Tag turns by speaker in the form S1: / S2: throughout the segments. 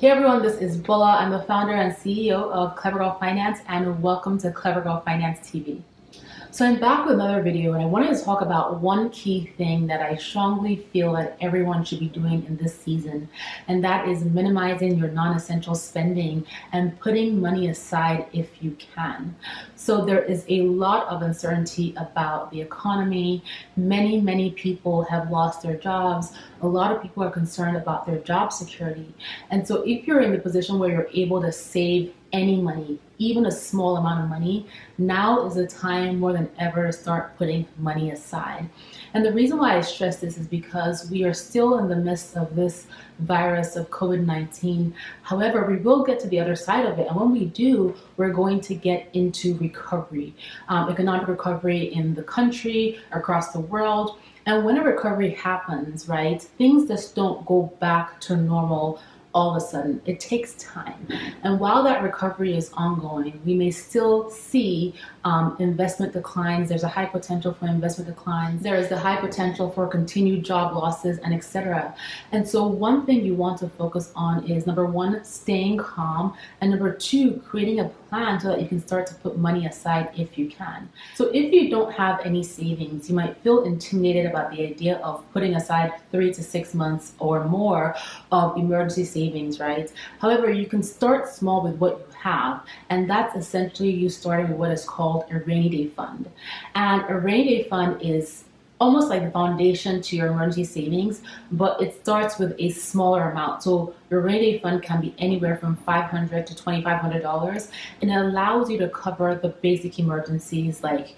S1: Hey everyone, this is Bola. I'm the founder and CEO of Clever Girl Finance, and welcome to Clever Girl Finance TV. So I'm back with another video, and I wanted to talk about one key thing that I strongly feel that everyone should be doing in this season, and that is minimizing your non-essential spending and putting money aside if you can. So there is a lot of uncertainty about the economy. Many people have lost their jobs. A lot of people are concerned about their job security. And so if you're in the position where you're able to save any money, even a small amount of money, now is the time more than ever to start putting money aside. And the reason why I stress this is because we are still in the midst of this virus of COVID-19. However, we will get to the other side of it. And when we do, we're going to get into recovery, economic recovery in the country, across the world. And when a recovery happens, right, things just don't go back to normal all of a sudden. It takes time. And while that recovery is ongoing, we may still see investment declines. There's a high potential for investment declines. There is the high potential for continued job losses and etc. And so one thing you want to focus on is, number one, staying calm, and number two, creating a plan so that you can start to put money aside if you can. So if you don't have any savings, you might feel intimidated about the idea of putting aside 3 to 6 months or more of emergency savings, right? However, you can start small with what you have, and that's essentially you starting with what is called a rainy day fund. And a rainy day fund is almost like the foundation to your emergency savings, but it starts with a smaller amount. So your rainy day fund can be anywhere from $500 to $2,500, and it allows you to cover the basic emergencies like,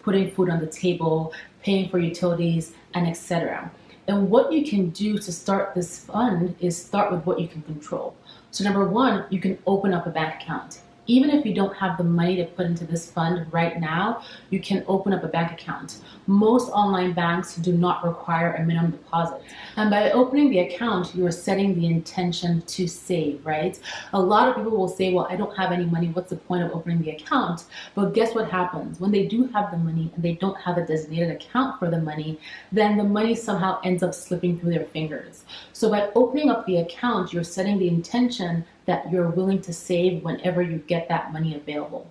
S1: putting food on the table, paying for utilities, and etc. And what you can do to start this fund is start with what you can control. So number one, you can open up a bank account. Even if you don't have the money to put into this fund right now, you can open up a bank account. Most online banks do not require a minimum deposit. And by opening the account, you are setting the intention to save, right? A lot of people will say, well, I don't have any money. What's the point of opening the account? But guess what happens? When they do have the money and they don't have a designated account for the money, then the money somehow ends up slipping through their fingers. So by opening up the account, you're setting the intention that you're willing to save whenever you get that money available.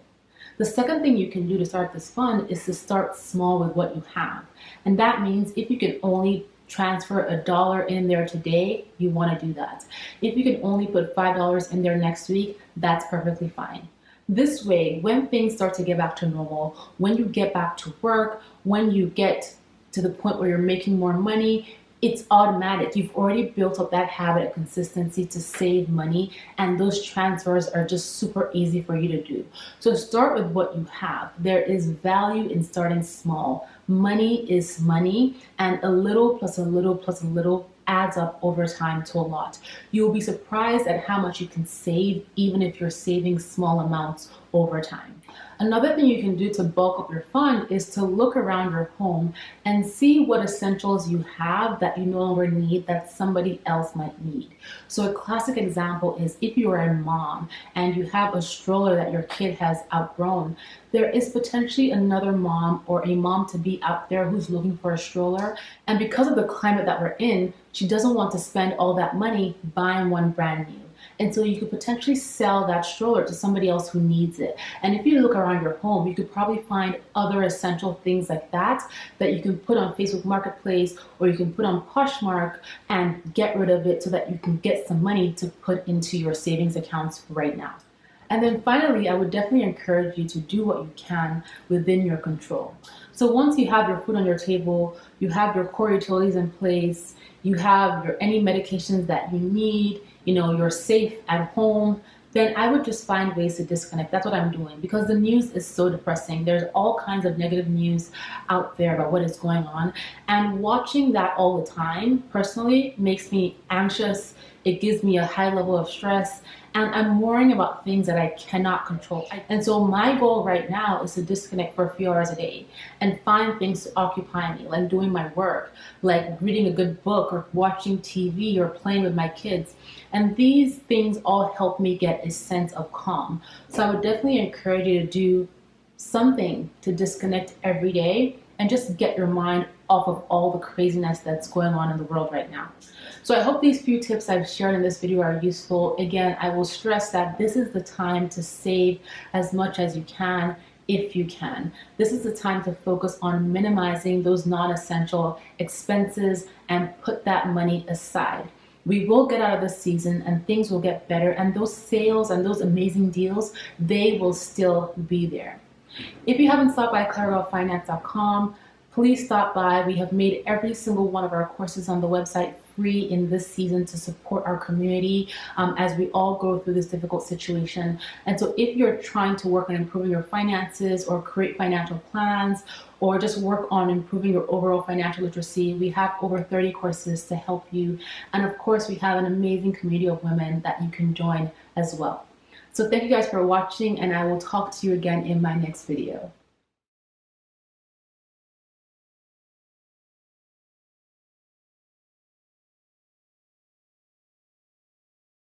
S1: The second thing you can do to start this fund is to start small with what you have. And that means if you can only transfer $1 in there today, you want to do that. If you can only put $5 in there next week, that's perfectly fine. This way, when things start to get back to normal, when you get back to work, when you get to the point where you're making more money, it's automatic. You've already built up that habit of consistency to save money, and those transfers are just super easy for you to do. So start with what you have. There is value in starting small. Money is money, and a little plus a little plus a little adds up over time to a lot. You'll be surprised at how much you can save even if you're saving small amounts over time. Another thing you can do to bulk up your fund is to look around your home and see what essentials you have that you no longer need that somebody else might need. So a classic example is if you are a mom and you have a stroller that your kid has outgrown, there is potentially another mom or a mom-to-be out there who's looking for a stroller. And because of the climate that we're in, she doesn't want to spend all that money buying one brand new. And so you could potentially sell that stroller to somebody else who needs it. And if you look around your home, you could probably find other essential things like that you can put on Facebook Marketplace, or you can put on Poshmark and get rid of it so that you can get some money to put into your savings accounts right now. And then finally, I would definitely encourage you to do what you can within your control. So once you have your food on your table, you have your core utilities in place, you have any medications that you need, you're safe at home, then I would just find ways to disconnect. That's what I'm doing, because the news is so depressing. There's all kinds of negative news out there about what is going on. And watching that all the time, personally, makes me anxious. It gives me a high level of stress, and I'm worrying about things that I cannot control. And so my goal right now is to disconnect for a few hours a day and find things to occupy me, like doing my work, like reading a good book or watching TV or playing with my kids. And these things all help me get a sense of calm. So I would definitely encourage you to do something to disconnect every day and just get your mind off of all the craziness that's going on in the world right now. So I hope these few tips I've shared in this video are useful. Again, I will stress that this is the time to save as much as you can if you can. This is the time to focus on minimizing those non-essential expenses and put that money aside. We will get out of this season and things will get better, and those sales and those amazing deals, they will still be there. If you haven't stopped by clevergirlfinance.com, please stop by. We have made every single one of our courses on the website free in this season to support our community as we all go through this difficult situation. And so if you're trying to work on improving your finances or create financial plans or just work on improving your overall financial literacy, we have over 30 courses to help you. And of course, we have an amazing community of women that you can join as well. So thank you guys for watching, and I will talk to you again in my next video.